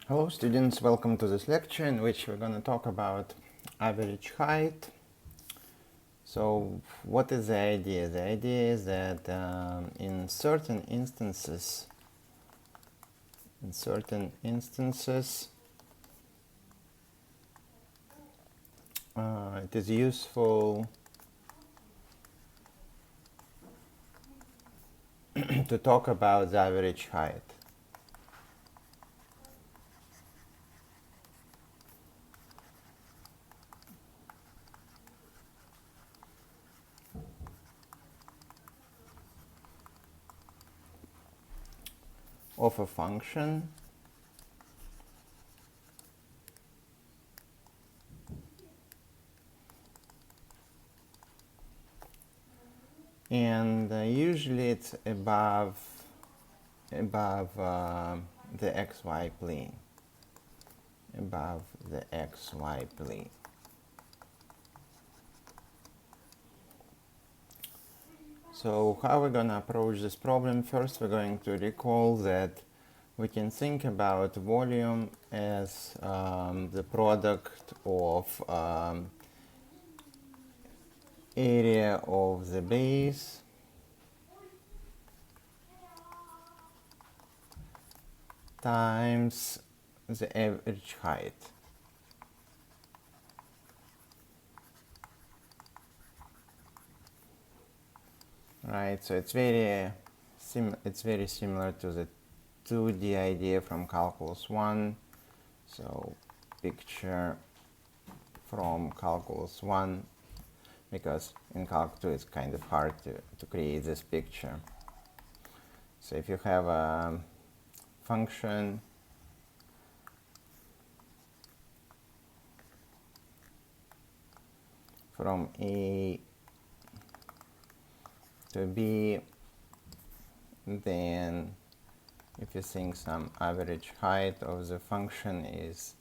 Hello students, welcome to this lecture in which we're going to talk about average height. So what is the idea? The idea is that in certain instances, it is useful to talk about the average height. Of a function and usually it's above the xy plane, above the xy plane. So how we're going to approach this problem? First, we're going to recall that we can think about volume as the product of area of the base times the average height. Right, so it's very similar to the 2D idea from Calculus 1. So picture from Calculus 1, because in Calc 2 it's kind of hard to create this picture. So if you have a function from A to B, then if you think some average height of the function is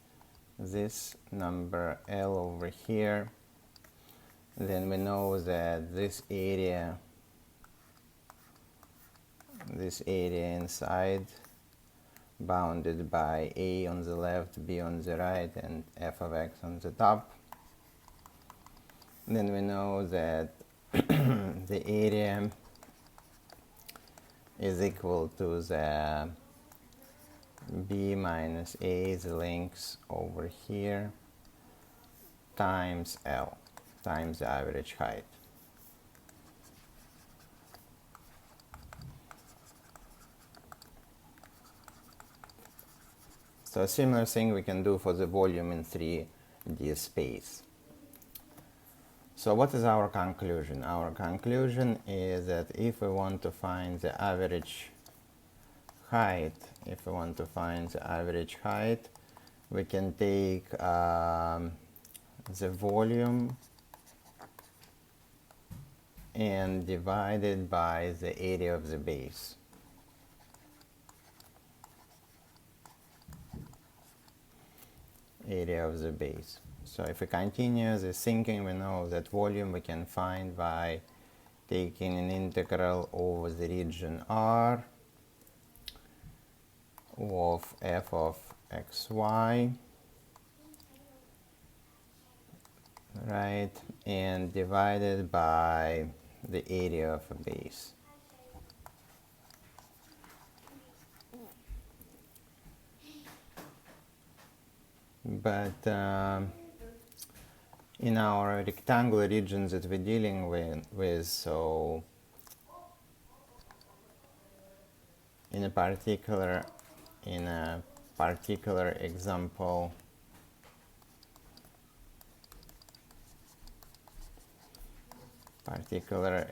this number L over here, then we know that this area inside, bounded by A on the left, B on the right, and f of x on the top, then we know that the area is equal to the B minus A, the length over here, times L, times the average height. So a similar thing we can do for the volume in 3D space. So what is our conclusion? Our conclusion is that if we want to find the average height, we can take the volume and divide it by the area of the base. So if we continue the thinking, we know that volume we can find by taking an integral over the region R of f of xy, right, and divided by the area of a base. But in our rectangular regions that we're dealing with, so in a particular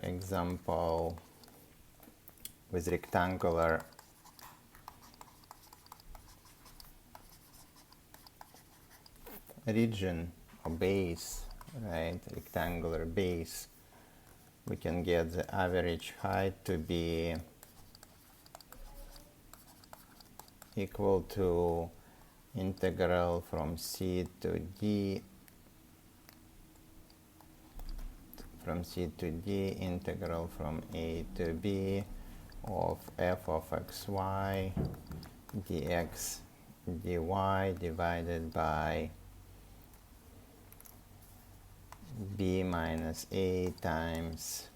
example, with rectangular region or base, right, rectangular base, we can get the average height to be equal to integral from C to D, integral from A to B of f of xy dx dy divided by b minus a times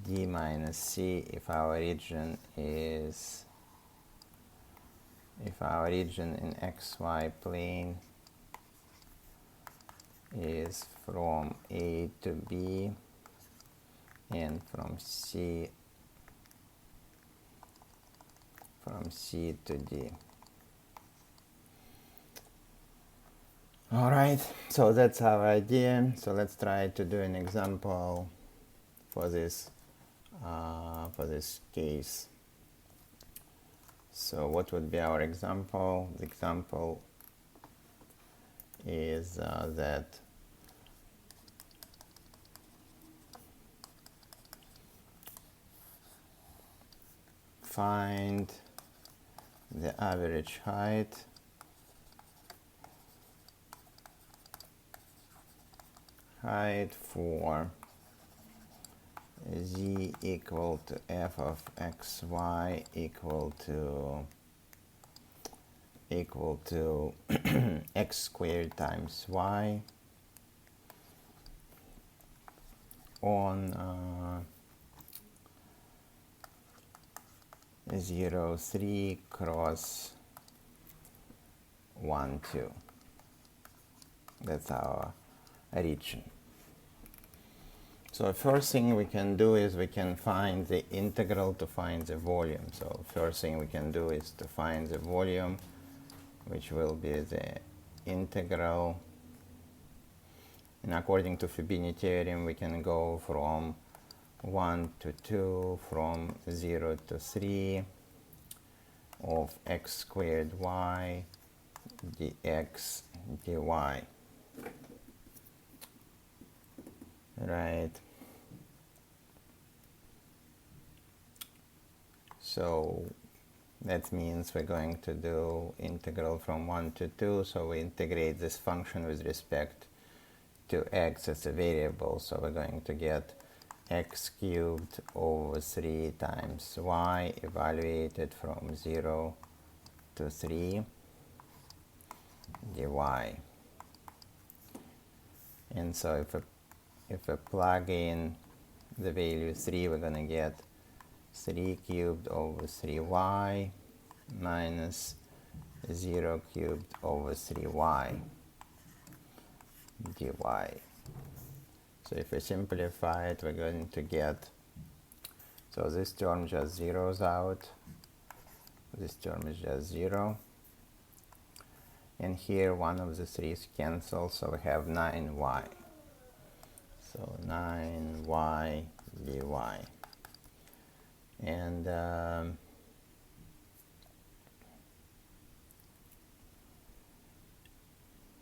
d minus c if our region in xy plane is from a to b and from c to d. All right, so that's our idea. So let's try to do an example for this case. So what would be our example? The example is that find the average height for z equal to f of xy equal to x squared times y on 0, 3 cross 1, 2. That's our region. So first thing we can do is we can find the integral to find the volume. So first thing we can do is to find the volume, which will be the integral. And according to Fibini theorem, we can go from 1 to 2, from 0 to 3 of x squared y dx dy. Right. So that means we're going to do integral from 1 to 2. So we integrate this function with respect to x as a variable. So we're going to get x cubed over 3 times y evaluated from 0 to 3 dy. And so if we plug in the value 3, we're going to get 3 cubed over 3y minus 0 cubed over 3y dy. So if we simplify it, we're going to get, so this term just zeroes out, this term is just 0, and here one of the 3's cancel, so we have 9y. So 9y dy. And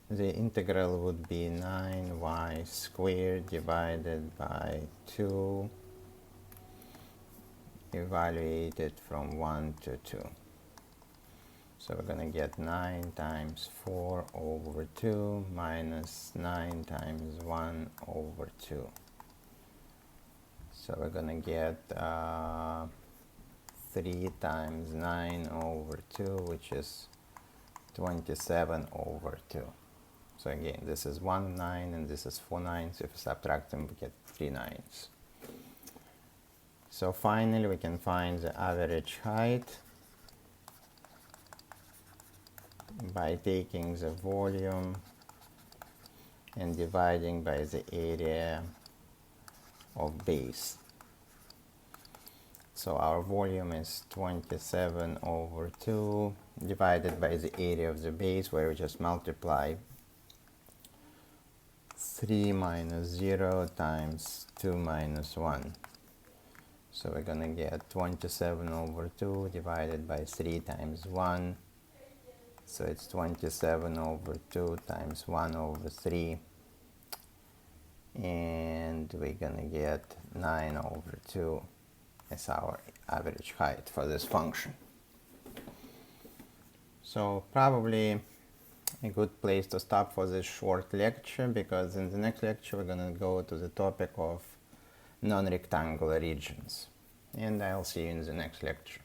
the integral would be 9y squared divided by 2 evaluated from 1 to 2. So we're going to get 9 times 4 over 2 minus 9 times 1 over 2. So we're going to get 3 times 9 over 2, which is 27 over 2. So again, this is 1 9 and this is 4 9s. If we subtract them, we get 3 9s. So finally, we can find the average height by taking the volume and dividing by the area of base. So our volume is 27 over 2 divided by the area of the base, where we just multiply 3 minus 0 times 2 minus 1. So we're going to get 27 over 2 divided by 3 times 1. So it's 27 over 2 times 1 over 3. And we're going to get 9 over 2 as our average height for this function. So probably a good place to stop for this short lecture, because in the next lecture we're going to go to the topic of non-rectangular regions. And I'll see you in the next lecture.